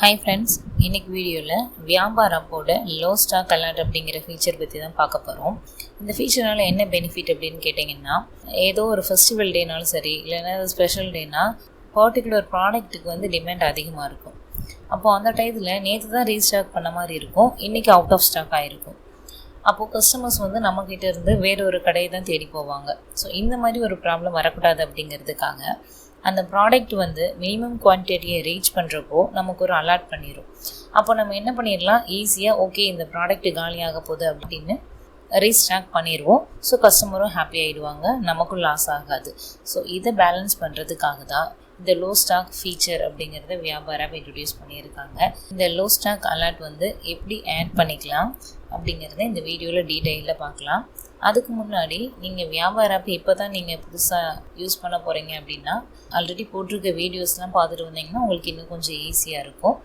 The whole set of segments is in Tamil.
Hi friends, இன்னைக்கு வீடியோவில் வியாபார அப்போட லோ ஸ்டாக் அலர்ட் அப்படிங்கிற ஃபீச்சர் பற்றி தான் பார்க்க போகிறோம். இந்த ஃபீச்சர்னால என்ன பெனிஃபிட் அப்படின்னு கேட்டிங்கன்னா, ஏதோ ஒரு ஃபெஸ்டிவல் டேனாலும் சரி இல்லைன்னா ஸ்பெஷல் டேனா பர்டிகுலர் ப்ராடக்ட்டுக்கு வந்து டிமாண்ட் அதிகமாக இருக்கும். அப்போது அந்த டயத்தில் நேற்று தான் ரீஸ்டாக் பண்ண மாதிரி இருக்கும், இன்றைக்கி அவுட் ஆஃப் ஸ்டாக் ஆகிருக்கும். அப்போது கஸ்டமர்ஸ் வந்து நம்மக்கிட்ட இருந்து வேற ஒரு கடையை தான் தேடி போவாங்க. ஸோ இந்த மாதிரி ஒரு ப்ராப்ளம் வரக்கூடாது அப்படிங்கிறதுக்காக அந்த ப்ராடக்ட் வந்து மினிமம் குவான்டிட்டியை ரீச் பண்ணுறப்போ நமக்கு ஒரு அலர்ட் பண்ணிடும். அப்போ நம்ம என்ன பண்ணிடலாம், ஈஸியாக ஓகே இந்த ப்ராடக்ட் காலியாக போகுது அப்படின்னு ரீஸ்டாக் பண்ணிடுவோம். ஸோ கஸ்டமரும் ஹாப்பி ஆகிடுவாங்க, நமக்கும் லாஸ் ஆகாது. ஸோ இதை பேலன்ஸ் பண்ணுறதுக்காக தான் இந்த லோ ஸ்டாக் ஃபீச்சர் அப்படிங்கிறத வியாபாரம் இன்ட்ரடியூஸ் பண்ணியிருக்காங்க. இந்த லோ ஸ்டாக் அலர்ட் வந்து எப்படி ஆட் பண்ணிக்கலாம் அப்படிங்கிறத இந்த வீடியோவில் டீட்டெயிலில் பார்க்கலாம். அதுக்கு முன்னாடி நீங்கள் வியாபார ஆப் இப்போ தான் நீங்கள் புதுசாக யூஸ் பண்ண போகிறீங்க அப்படின்னா ஆல்ரெடி போட்டிருக்க வீடியோஸ்லாம் பார்த்துட்டு வந்தீங்கன்னா உங்களுக்கு இன்னும் கொஞ்சம் ஈஸியாக இருக்கும்.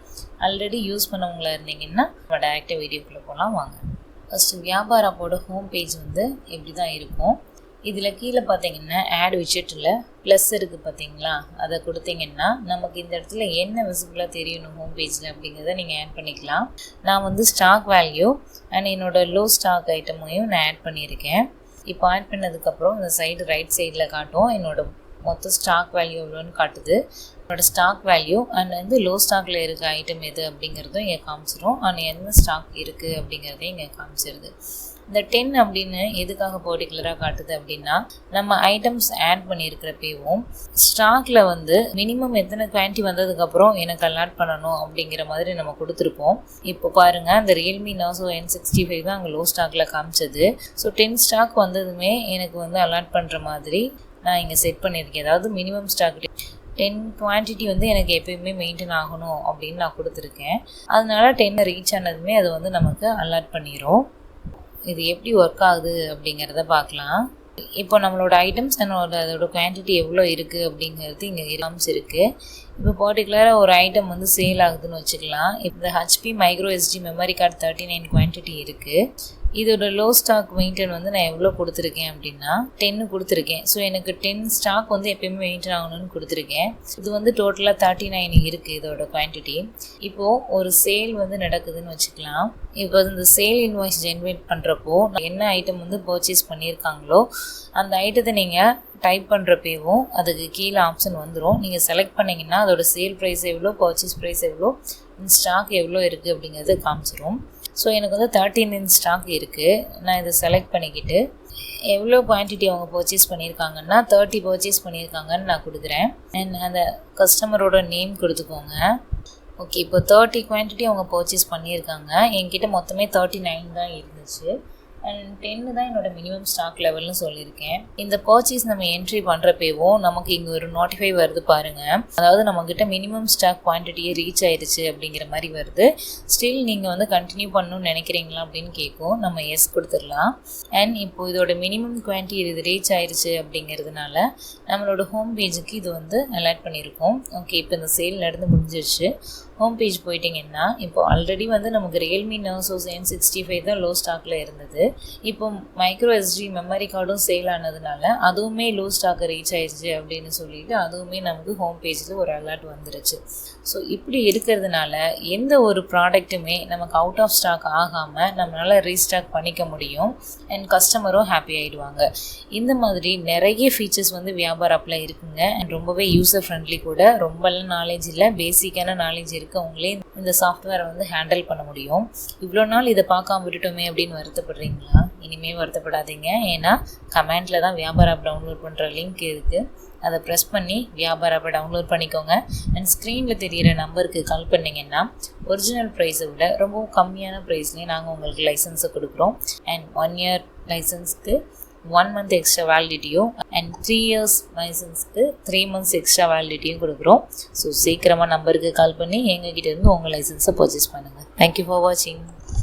ஆல்ரெடி யூஸ் பண்ணவங்களா இருந்தீங்கன்னா டேரெக்டாக வீடியோக்குள்ளே போகலாம் வாங்க. ஃபஸ்ட்டு வியாபார ஆப்போட ஹோம் பேஜ் வந்து இப்படி தான் இருக்கும். இதில் கீழே பார்த்தீங்கன்னா ஆட் விஜெட்டில் ப்ளஸ் இருக்குது பார்த்தீங்களா, அதை கொடுத்தீங்கன்னா நமக்கு இந்த இடத்துல என்ன விசிபிளாக தெரியணும் ஹோம் பேஜில் அப்படிங்கிறத நீங்கள் ஆட் பண்ணிக்கலாம். நான் வந்து ஸ்டாக் வேல்யூ அண்ட் என்னோடய லோ ஸ்டாக் ஐட்டமையும் நான் ஆட் பண்ணியிருக்கேன். இப்போ ஆட் பண்ணதுக்கப்புறம் இந்த சைடு ரைட் சைடில் காட்டும் என்னோடய மொத்த ஸ்டாக் வேல்யூ எவ்வளோன்னு காட்டுது. என்னோடய ஸ்டாக் வேல்யூ அண்ட் வந்து லோ ஸ்டாக்கில் இருக்க ஐட்டம் எது அப்படிங்கிறதும் இங்கே காமிச்சிடும். அண்ட் என்ன ஸ்டாக் இருக்குது அப்படிங்கிறதையும் இங்கே காமிச்சிருது. இந்த 10 அப்படின்னு எதுக்காக பர்டிகுலராக காட்டுது அப்படின்னா, நம்ம ஐட்டம்ஸ் ஆட் பண்ணியிருக்கிறப்பவும் ஸ்டாக்கில் வந்து மினிமம் எத்தனை குவான்டிட்டி வந்ததுக்கப்புறம் எனக்கு அலாட் பண்ணணும் அப்படிங்கிற மாதிரி நம்ம கொடுத்துருப்போம். இப்போ பாருங்கள், அந்த ரியல்மி நாசோ N65 தான் அங்கே லோ ஸ்டாக்கில் காமிச்சது. ஸோ 10 ஸ்டாக் வந்ததுமே எனக்கு வந்து அலாட் பண்ணுற மாதிரி நான் இங்கே செட் பண்ணியிருக்கேன். அதாவது மினிமம் ஸ்டாக் 10 குவான்டிட்டி வந்து எனக்கு எப்பயுமே மெயின்டைன் ஆகணும் அப்படின்னு நான் கொடுத்துருக்கேன். அதனால 10 ரீச் ஆனதுமே அது வந்து நமக்கு அலாட் பண்ணிடும். இது எப்படி ஒர்க் ஆகுது அப்படிங்கிறத பார்க்கலாம். இப்போ நம்மளோட ஐட்டம்ஸ் அதோட குவான்டிட்டி எவ்வளோ இருக்குது அப்படிங்கிறது இங்கே இருக்குது. இப்போ பர்டிகுலராக ஒரு ஐட்டம் வந்து சேல் ஆகுதுன்னு வச்சுக்கலாம். இப்போ HP micro SD memory card 39 quantity இருக்குது. இதோட லோ ஸ்டாக் மெயின்டைன் வந்து நான் எவ்வளோ கொடுத்துருக்கேன் அப்படின்னா 10 கொடுத்துருக்கேன். ஸோ எனக்கு 10 ஸ்டாக் வந்து எப்பயுமே மெயின்டைன் ஆகணும்னு கொடுத்துருக்கேன். இது வந்து டோட்டலாக 39 இருக்குது இதோட குவான்டிட்டி. இப்போது ஒரு சேல் வந்து நடக்குதுன்னு வச்சுக்கலாம். இப்போ இந்த சேல் இன்வாய்ஸ் ஜென்ரேட் பண்ணுறப்போ என்ன ஐட்டம் வந்து பர்ச்சேஸ் பண்ணியிருக்காங்களோ அந்த ஐட்டத்தை நீங்கள் டைப் பண்ணுறப்பவும் அதுக்கு கீழே ஆப்ஷன் வந்துடும். நீங்கள் செலக்ட் பண்ணிங்கன்னா அதோட சேல் ப்ரைஸ் எவ்வளோ, பர்ச்சேஸ் ப்ரைஸ் எவ்வளோ, ஸ்டாக் எவ்வளோ இருக்குது அப்படிங்கிறது காமிச்சிடும். ஸோ எனக்கு வந்து 13 ஸ்டாக் இருக்குது. நான் இதை செலக்ட் பண்ணிக்கிட்டு எவ்வளோ குவான்டிட்டி அவங்க பர்ச்சேஸ் பண்ணியிருக்காங்கன்னா 30 பர்ச்சேஸ் பண்ணியிருக்காங்கன்னு நான் கொடுக்குறேன். அண்ட் அந்த கஸ்டமரோட நேம் கொடுத்துக்கோங்க. ஓகே, இப்போ 30 குவான்டிட்டி அவங்க பர்ச்சேஸ் பண்ணியிருக்காங்க. என்கிட்ட மொத்தமே 39 தான் இருந்துச்சு. அண்ட் 10 தான் என்னோட மினிமம் ஸ்டாக் லெவல்னு சொல்லியிருக்கேன். இந்த பர்ச்சேஸ் நம்ம என்ட்ரி பண்ணுறப்பேவும் நமக்கு இங்கே ஒரு நோட்டிஃபை வருது பாருங்கள். அதாவது நம்மக்கிட்ட மினிமம் ஸ்டாக் குவான்டிட்டியே ரீச் ஆயிடுச்சு அப்படிங்கிற மாதிரி வருது. ஸ்டில் நீங்கள் வந்து கண்டினியூ பண்ணணும்னு நினைக்கிறீங்களா அப்படின்னு கேட்கும். நம்ம எஸ் கொடுத்துடலாம். அண்ட் இப்போ இதோட மினிமம் குவான்டிட்டி இது ரீச் ஆயிடுச்சு அப்படிங்கிறதுனால நம்மளோட ஹோம் பேஜுக்கு இது வந்து அலர்ட் பண்ணியிருக்கோம். ஓகே, இப்போ இந்த சேல் நடந்து முடிஞ்சிருச்சு. ஹோம் பேஜ் போயிட்டிங்கன்னா இப்போ ஆல்ரெடி வந்து நமக்கு ரியல்மி நாசோ N65 தான் லோ ஸ்டாக்கில் இருந்தது. இப்போ மைக்ரோ SD மெமரி கார்டும் சேல் ஆனதுனால அதுவுமே லோ ஸ்டாக்கை ரீச் ஆயிடுச்சு அப்படின்னு சொல்லிட்டு அதுவுமே நமக்கு ஹோம் பேஜில் ஒரு அலர்ட் வந்துருச்சு. ஸோ இப்படி இருக்கிறதுனால எந்த ஒரு ப்ராடக்ட்டுமே நமக்கு அவுட் ஆஃப் ஸ்டாக் ஆகாமல் நம்மளால் ரீஸ்டாக் பண்ணிக்க முடியும். அண்ட் கஸ்டமரும் ஹாப்பி ஆகிடுவாங்க. இந்த மாதிரி நிறைய ஃபீச்சர்ஸ் வந்து வியாபார ஆப்பில் இருக்குங்க. அண்ட் ரொம்பவே யூசர் ஃப்ரெண்ட்லி கூட. ரொம்பலாம் நாலேஜ் இல்லை, பேசிக்கான நாலேஜ் இருக்கவங்களே இந்த சாஃப்ட்வேரை வந்து ஹேண்டில் பண்ண முடியும். இவ்வளோ நாள் இதை பார்க்காம விட்டுட்டோமே அப்படின்னு வருத்தப்படுறீங்களா? இனிமேல் வருத்தப்படாதீங்க. ஏன்னா கமெண்டில் தான் வியாபார ஆப் டவுன்லோட் பண்ணுற லிங்க் இருக்குது. அதை ப்ரெஸ் பண்ணி வியாபார ஆப்பை டவுன்லோட் பண்ணிக்கோங்க. அண்ட் ஸ்க்ரீனில் தெரிகிற நம்பருக்கு கால் பண்ணிங்கன்னா ஒரிஜினல் ப்ரைஸை விட ரொம்ப கம்மியான ப்ரைஸ்லேயே நாங்கள் உங்களுக்கு லைசன்ஸை கொடுக்குறோம். அண்ட் 1 year லைசன்ஸ்க்கு 1 month எக்ஸ்ட்ரா வேலிடிட்டியும் அண்ட் 3 years லைசன்ஸ்க்கு 3 months எக்ஸ்ட்ரா வேலிடிட்டியும் கொடுக்குறோம். ஸோ சீக்கிரமாக நம்பருக்கு கால் பண்ணி எங்ககிட்ட இருந்து உங்கள் லைசன்ஸை பர்ச்சேஸ் பண்ணுங்கள். தேங்க்யூ ஃபார் வாட்சிங்.